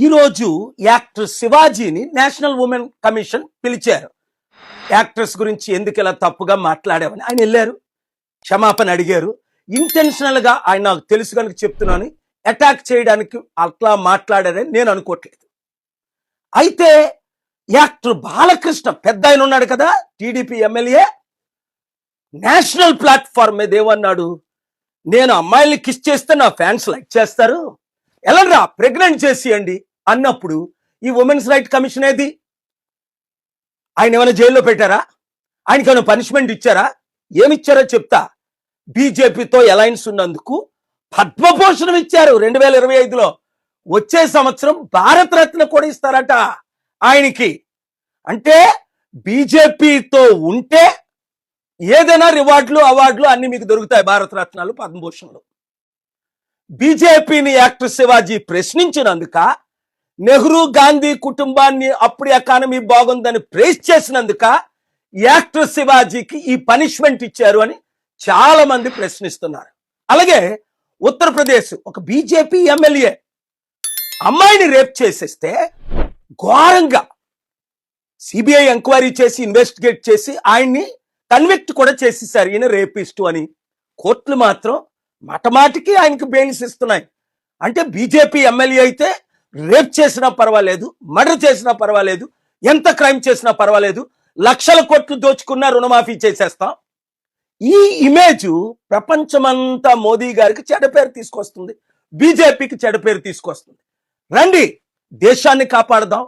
ఈరోజు actor శివాజీని national women commission పిలిచారు. Actress గురించి ఎందుకు ఇలా తప్పుగా మాట్లాడామని ఆయన వెళ్ళారు, క్షమాపణ అడిగారు. ఇంటెన్షనల్ గా ఆయన నాకు తెలుసు కనుక చెప్తున్నాను, అటాక్ చేయడానికి అట్లా మాట్లాడారని నేను అనుకోవట్లేదు. అయితే యాక్టర్ బాలకృష్ణ పెద్ద ఆయన ఉన్నాడు కదా, టీడీపీ ఎమ్మెల్యే, నేషనల్ ప్లాట్ఫామ్ మీద ఏమన్నాడు, నేను అమ్మాయిల్ని కిస్ చేస్తే నా ఫ్యాన్స్ లైక్ చేస్తారు, ఎలారా ప్రెగ్నెంట్ చేసియండి అన్నప్పుడు ఈ ఉమెన్స్ రైట్ కమిషన్ ఏది? ఆయన ఏమైనా జైల్లో పెట్టారా? ఆయనకి ఏమైనా పనిష్మెంట్ ఇచ్చారా? ఏమిచ్చారో చెప్తా. బీజేపీతో అలయన్స్ ఉన్నందుకు పద్మభూషణం ఇచ్చారు 2025లో. వచ్చే సంవత్సరం భారతరత్న కూడా ఇస్తారట ఆయనకి. అంటే బీజేపీతో ఉంటే ఏదైనా రివార్డులు అవార్డులు అన్ని మీకు దొరుకుతాయి, భారతరత్నాలు పద్మభూషణలు. బీజేపీని యాక్టర్ శివాజీ ప్రశ్నించినందుక, నెహ్రూ గాంధీ కుటుంబాన్ని అప్పుడు ఎకానమీ బాగుందని ప్రేస్ చేసినందుక యాక్టర్ శివాజీకి ఈ పనిష్మెంట్ ఇచ్చారు అని చాలా మంది ప్రశ్నిస్తున్నారు. అలాగే ఉత్తరప్రదేశ్ ఒక బీజేపీ ఎమ్మెల్యే అమ్మాయిని రేప్ చేసేస్తే ఘోరంగా సిబిఐ ఎంక్వైరీ చేసి ఇన్వెస్టిగేట్ చేసి ఆయన్ని కన్విక్ట్ కూడా చేసేసారు, ఈయన రేపిస్టు అని. కోర్టులు మాత్రం మాటమాటికి ఆయనకు బెయిల్స్ ఇస్తున్నాయి. అంటే బీజేపీ ఎమ్మెల్యే అయితే రేప్ చేసినా పర్వాలేదు, మర్డర్ చేసినా పర్వాలేదు, ఎంత క్రైమ్ చేసినా పర్వాలేదు, లక్షల కోట్లు దోచుకున్నా రుణమాఫీ చేసేస్తాం. ఈ ఇమేజ్ ప్రపంచమంతా మోదీ గారికి చెడ్డ పేరు తీసుకొస్తుంది, బీజేపీకి చెడ్డ పేరు తీసుకొస్తుంది. రండి, దేశాన్ని కాపాడదాం,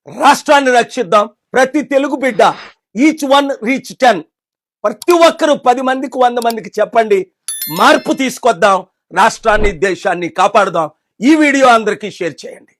రాష్ట్రాన్ని రక్షిద్దాం. ప్రతి తెలుగు బిడ్డ ఈచ్ వన్ రీచ్ 10, ప్రతి ఒక్కరు 10 మందికి 100 మందికి చెప్పండి, మార్పు తీసుకొద్దాం, రాష్ట్రాన్ని దేశాన్ని కాపాడదాం. ఈ వీడియో అందరికీ షేర్ చేయండి.